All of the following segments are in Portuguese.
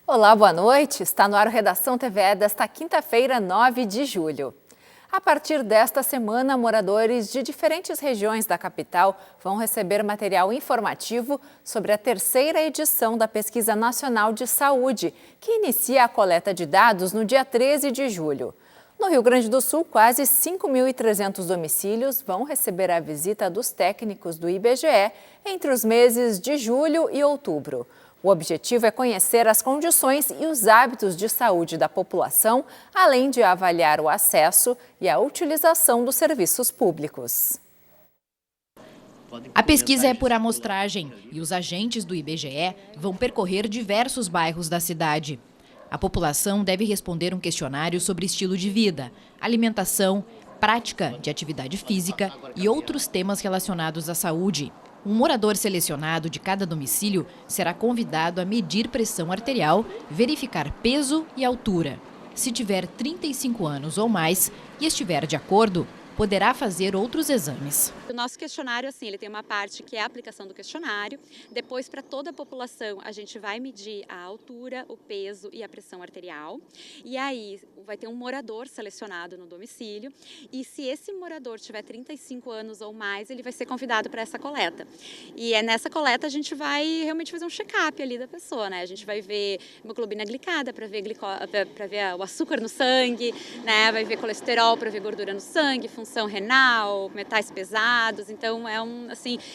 Olá, boa noite. Está no ar o Redação TVE desta quinta-feira, 9 de julho. A partir desta semana, moradores de diferentes regiões da capital vão receber material informativo sobre a terceira edição da Pesquisa Nacional de Saúde, que inicia a coleta de dados no dia 13 de julho. No Rio Grande do Sul, quase 5.300 domicílios vão receber a visita dos técnicos do IBGE entre os meses de julho e outubro. O objetivo é conhecer as condições e os hábitos de saúde da população, além de avaliar o acesso e a utilização dos serviços públicos. A pesquisa é por amostragem e os agentes do IBGE vão percorrer diversos bairros da cidade. A população deve responder um questionário sobre estilo de vida, alimentação, prática de atividade física e outros temas relacionados à saúde. Um morador selecionado de cada domicílio será convidado a medir pressão arterial, verificar peso e altura. Se tiver 35 anos ou mais e estiver de acordo, poderá fazer outros exames. O nosso questionário, assim, ele tem uma parte que é a aplicação do questionário. Depois, para toda a população, a gente vai medir a altura, o peso e a pressão arterial. E aí vai ter um morador selecionado no domicílio. E se esse morador tiver 35 anos ou mais, ele vai ser convidado para essa coleta. E é nessa coleta a gente vai realmente fazer um check-up ali da pessoa, né? A gente vai ver hemoglobina glicada para ver, o açúcar no sangue, né? Vai ver colesterol para ver gordura no sangue, função renal, metais pesados. Então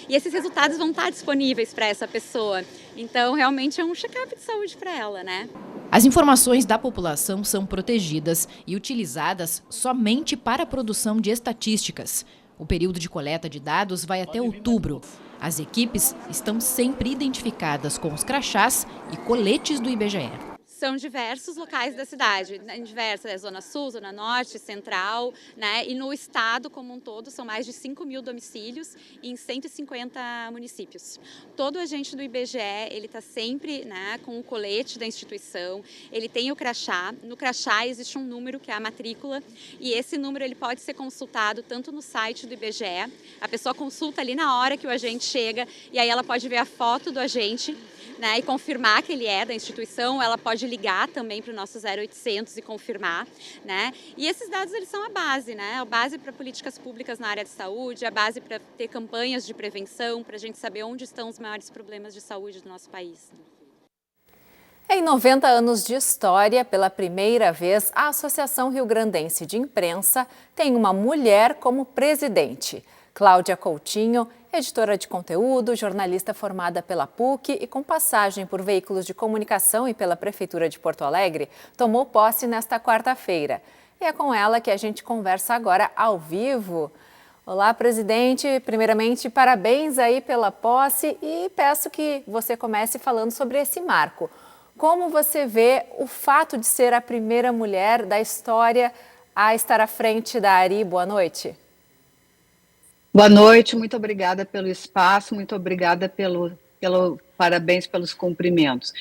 e esses resultados vão estar disponíveis para essa pessoa. Então realmente é um check-up de saúde para ela, né? As informações da população são protegidas e utilizadas somente para a produção de estatísticas. O período de coleta de dados vai até outubro. As equipes estão sempre identificadas com os crachás e coletes do IBGE. São diversos locais da cidade, em diversas, Zona Sul, Zona Norte, Central, né? E no estado como um todo são mais de 5.000 domicílios em 150 municípios. Todo agente do IBGE, ele está sempre, né, com o colete da instituição, ele tem o crachá, no crachá existe um número que é a matrícula e esse número ele pode ser consultado tanto no site do IBGE, a pessoa consulta ali na hora que o agente chega e aí ela pode ver a foto do agente, né, e confirmar que ele é da instituição, ela pode ligar também para o nosso 0800 e confirmar, né? E esses dados eles são a base, né? A base para políticas públicas na área de saúde, a base para ter campanhas de prevenção, para a gente saber onde estão os maiores problemas de saúde do nosso país. Em 90 anos de história, pela primeira vez, a Associação Rio-Grandense de Imprensa tem uma mulher como presidente. Cláudia Coutinho, editora de conteúdo, jornalista formada pela PUC e com passagem por veículos de comunicação e pela Prefeitura de Porto Alegre, tomou posse nesta quarta-feira. E é com ela que a gente conversa agora ao vivo. Olá, presidente. Primeiramente, parabéns aí pela posse e peço que você comece falando sobre esse marco. Como você vê o fato de ser a primeira mulher da história a estar à frente da ARI? Boa noite. Boa noite, muito obrigada pelo espaço, muito obrigada pelo parabéns pelos cumprimentos.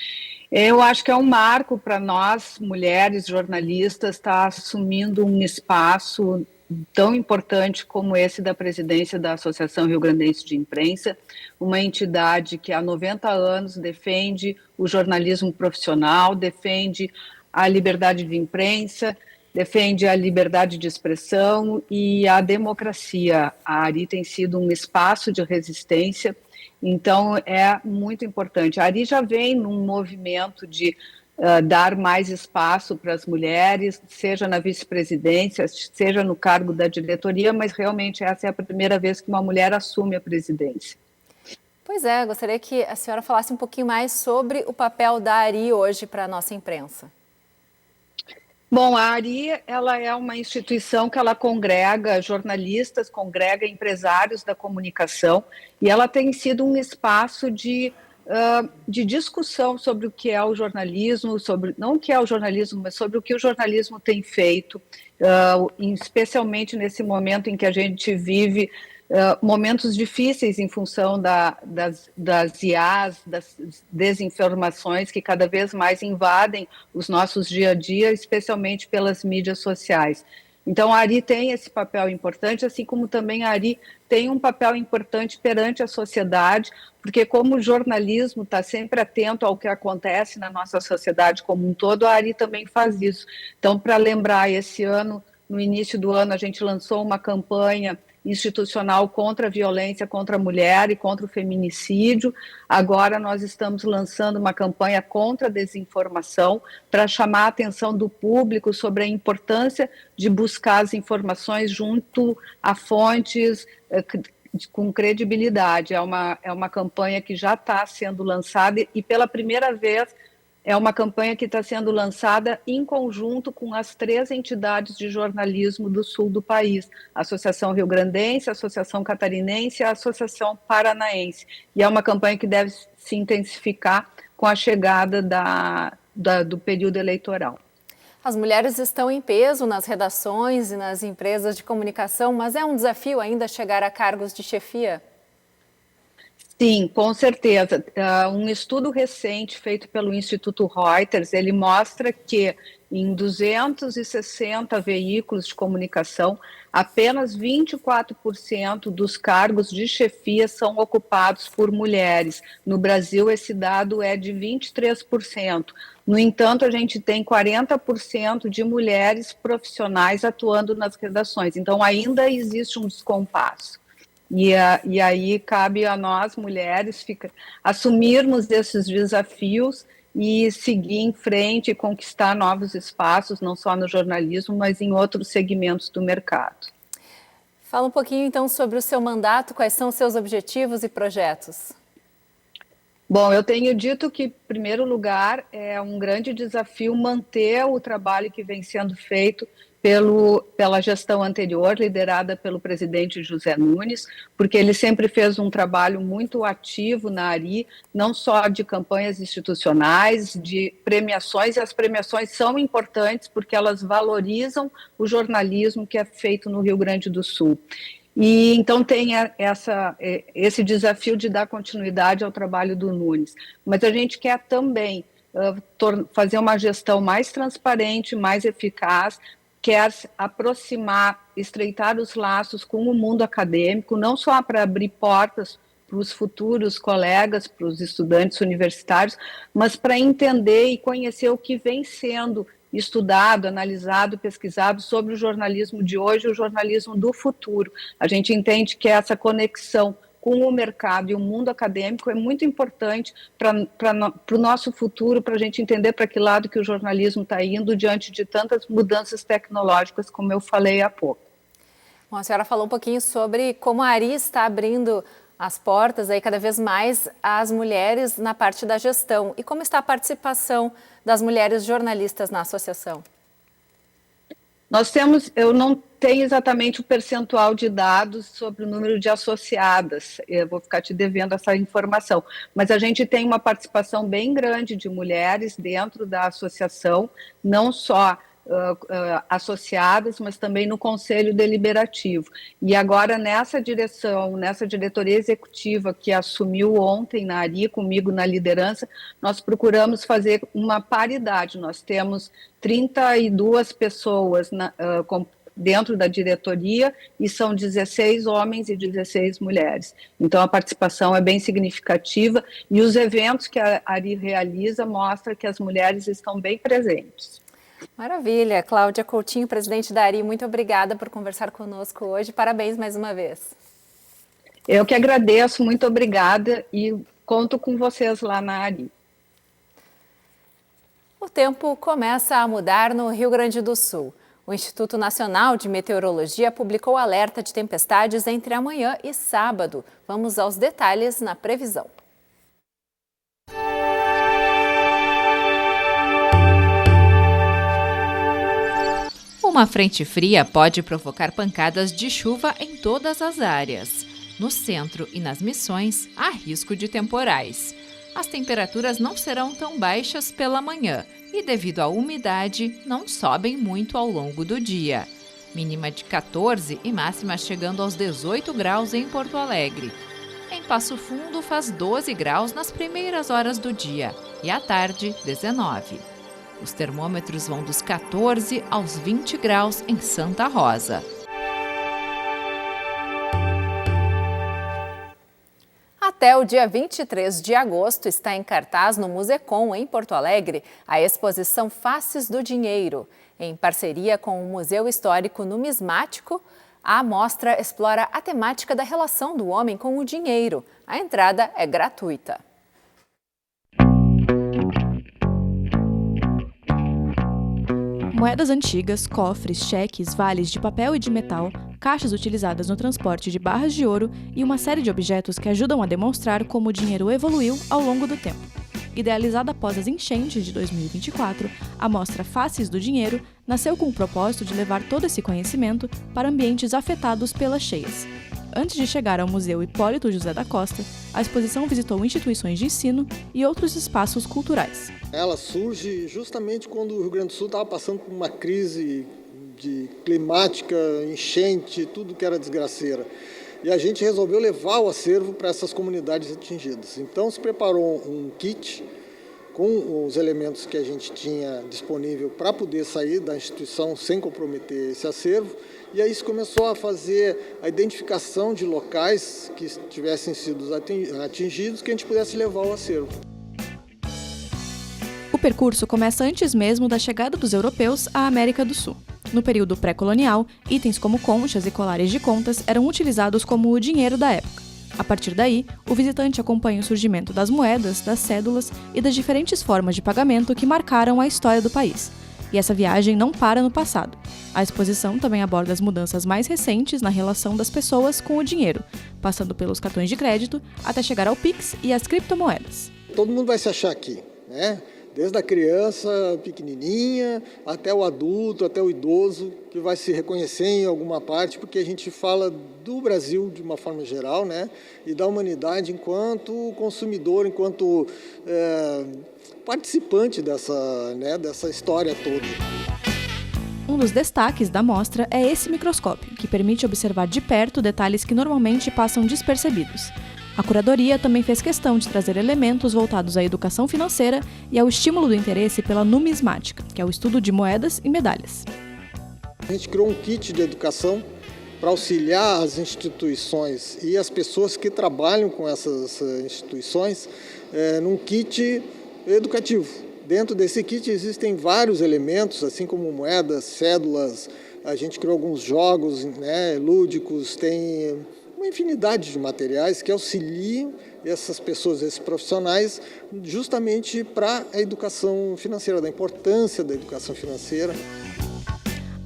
Eu acho que é um marco para nós, mulheres jornalistas, estar assumindo um espaço tão importante como esse da presidência da Associação Rio-Grandense de Imprensa, uma entidade que há 90 anos defende o jornalismo profissional, defende a liberdade de imprensa, defende a liberdade de expressão e a democracia. A ARI tem sido um espaço de resistência, então é muito importante. A ARI já vem num movimento de dar mais espaço para as mulheres, seja na vice-presidência, seja no cargo da diretoria, mas realmente essa é a primeira vez que uma mulher assume a presidência. Pois é, gostaria que a senhora falasse um pouquinho mais sobre o papel da ARI hoje para a nossa imprensa. Bom, a ARI ela é uma instituição que ela congrega jornalistas, congrega empresários da comunicação e ela tem sido um espaço de discussão sobre o que é o jornalismo, sobre não o que é o jornalismo, mas sobre o que o jornalismo tem feito, especialmente nesse momento em que a gente vive momentos difíceis em função das IAs, das desinformações que cada vez mais invadem os nossos dia a dia, especialmente pelas mídias sociais. Então, a ARI tem esse papel importante, assim como também a ARI tem um papel importante perante a sociedade, porque como o jornalismo está sempre atento ao que acontece na nossa sociedade como um todo, a ARI também faz isso. Então, para lembrar, esse ano, no início do ano, a gente lançou uma campanha institucional contra a violência contra a mulher e contra o feminicídio. Agora nós estamos lançando uma campanha contra a desinformação para chamar a atenção do público sobre a importância de buscar as informações junto a fontes com credibilidade. É uma campanha que já está sendo lançada e pela primeira vez é uma campanha que está sendo lançada em conjunto com as 3 entidades de jornalismo do sul do país, a Associação Rio-Grandense, a Associação Catarinense e a Associação Paranaense. E é uma campanha que deve se intensificar com a chegada do período eleitoral. As mulheres estão em peso nas redações e nas empresas de comunicação, mas é um desafio ainda chegar a cargos de chefia? Sim, com certeza. Um estudo recente feito pelo Instituto Reuters, ele mostra que em 260 veículos de comunicação, apenas 24% dos cargos de chefia são ocupados por mulheres. No Brasil, esse dado é de 23%. No entanto, a gente tem 40% de mulheres profissionais atuando nas redações. Então, ainda existe um descompasso. E aí cabe a nós, mulheres, assumirmos esses desafios e seguir em frente e conquistar novos espaços, não só no jornalismo, mas em outros segmentos do mercado. Fala um pouquinho, então, sobre o seu mandato, quais são os seus objetivos e projetos? Bom, eu tenho dito que, em primeiro lugar, é um grande desafio manter o trabalho que vem sendo feito pela gestão anterior, liderada pelo presidente José Nunes, porque ele sempre fez um trabalho muito ativo na ARI, não só de campanhas institucionais, de premiações, e as premiações são importantes porque elas valorizam o jornalismo que é feito no Rio Grande do Sul. E então tem esse desafio de dar continuidade ao trabalho do Nunes. Mas a gente quer também fazer uma gestão mais transparente, mais eficaz, quer aproximar, estreitar os laços com o mundo acadêmico, não só para abrir portas para os futuros colegas, para os estudantes universitários, mas para entender e conhecer o que vem sendo estudado, analisado, pesquisado sobre o jornalismo de hoje e o jornalismo do futuro. A gente entende que essa conexão com o mercado e o mundo acadêmico é muito importante para o nosso futuro, para a gente entender para que lado que o jornalismo está indo diante de tantas mudanças tecnológicas, como eu falei há pouco. Bom, a senhora falou um pouquinho sobre como a ARI está abrindo as portas aí cada vez mais às mulheres na parte da gestão. E como está a participação das mulheres jornalistas na associação? Nós temos, eu não tenho exatamente o percentual de dados sobre o número de associadas, eu vou ficar te devendo essa informação, mas a gente tem uma participação bem grande de mulheres dentro da associação, não só associadas, mas também no Conselho Deliberativo. E agora nessa direção, nessa diretoria executiva que assumiu ontem na ARI, comigo na liderança, nós procuramos fazer uma paridade. Nós temos 32 pessoas dentro da diretoria e são 16 homens e 16 mulheres. Então a participação é bem significativa e os eventos que a ARI realiza mostram que as mulheres estão bem presentes. Maravilha. Cláudia Coutinho, presidente da ARI, muito obrigada por conversar conosco hoje. Parabéns mais uma vez. Eu que agradeço, muito obrigada e conto com vocês lá na ARI. O tempo começa a mudar no Rio Grande do Sul. O Instituto Nacional de Meteorologia publicou alerta de tempestades entre amanhã e sábado. Vamos aos detalhes na previsão. Uma frente fria pode provocar pancadas de chuva em todas as áreas. No centro e nas Missões, há risco de temporais. As temperaturas não serão tão baixas pela manhã e, devido à umidade, não sobem muito ao longo do dia. Mínima de 14 e máxima chegando aos 18 graus em Porto Alegre. Em Passo Fundo faz 12 graus nas primeiras horas do dia e à tarde 19. Os termômetros vão dos 14 aos 20 graus em Santa Rosa. Até o dia 23 de agosto está em cartaz no Musecom, em Porto Alegre, a exposição Faces do Dinheiro. Em parceria com o Museu Histórico Numismático, a mostra explora a temática da relação do homem com o dinheiro. A entrada é gratuita. Moedas antigas, cofres, cheques, vales de papel e de metal, caixas utilizadas no transporte de barras de ouro e uma série de objetos que ajudam a demonstrar como o dinheiro evoluiu ao longo do tempo. Idealizada após as enchentes de 2024, a mostra Faces do Dinheiro nasceu com o propósito de levar todo esse conhecimento para ambientes afetados pelas cheias. Antes de chegar ao Museu Hipólito José da Costa, a exposição visitou instituições de ensino e outros espaços culturais. Ela surge justamente quando o Rio Grande do Sul estava passando por uma crise climática, enchente, tudo que era desgraceira. E a gente resolveu levar o acervo para essas comunidades atingidas. Então se preparou um kit com os elementos que a gente tinha disponível para poder sair da instituição sem comprometer esse acervo. E aí se começou a fazer a identificação de locais que tivessem sido atingidos, que a gente pudesse levar o acervo. O percurso começa antes mesmo da chegada dos europeus à América do Sul. No período pré-colonial, itens como conchas e colares de contas eram utilizados como o dinheiro da época. A partir daí, o visitante acompanha o surgimento das moedas, das cédulas e das diferentes formas de pagamento que marcaram a história do país. E essa viagem não para no passado. A exposição também aborda as mudanças mais recentes na relação das pessoas com o dinheiro, passando pelos cartões de crédito até chegar ao Pix e às criptomoedas. Todo mundo vai se achar aqui, né? Desde a criança pequenininha até o adulto, até o idoso, que vai se reconhecer em alguma parte, porque a gente fala do Brasil de uma forma geral, né? E da humanidade enquanto consumidor, enquanto participante dessa história toda. Um dos destaques da mostra é esse microscópio, que permite observar de perto detalhes que normalmente passam despercebidos. A curadoria também fez questão de trazer elementos voltados à educação financeira e ao estímulo do interesse pela numismática, que é o estudo de moedas e medalhas. A gente criou um kit de educação para auxiliar as instituições e as pessoas que trabalham com essas instituições num kit educativo. Dentro desse kit existem vários elementos, assim como moedas, cédulas, a gente criou alguns jogos, né, lúdicos, tem uma infinidade de materiais que auxiliam essas pessoas, esses profissionais, justamente para a educação financeira, da importância da educação financeira.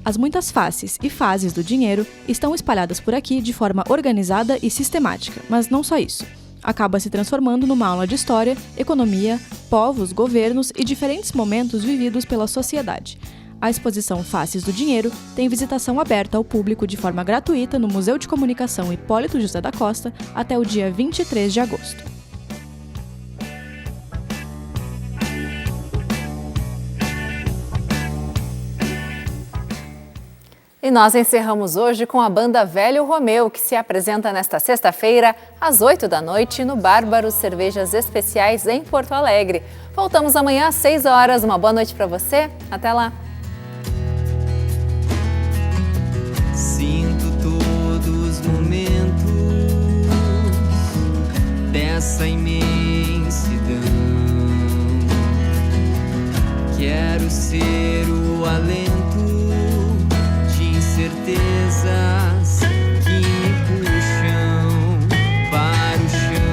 As muitas faces e fases do dinheiro estão espalhadas por aqui de forma organizada e sistemática, mas não só isso. Acaba se transformando numa aula de história, economia, povos, governos e diferentes momentos vividos pela sociedade. A exposição Faces do Dinheiro tem visitação aberta ao público de forma gratuita no Museu de Comunicação Hipólito José da Costa até o dia 23 de agosto. E nós encerramos hoje com a banda Velho Romeu, que se apresenta nesta sexta-feira, às 8 da noite, no Bárbaros Cervejas Especiais, em Porto Alegre. Voltamos amanhã às 6 horas. Uma boa noite para você. Até lá. Sinto todos os momentos dessa imensidão. Quero ser o alento de certezas que me puxam para o chão.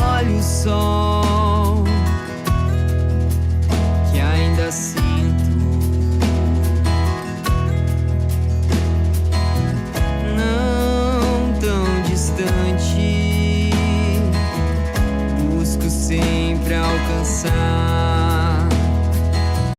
Olha o sol que ainda sinto, não tão distante, busco sempre alcançar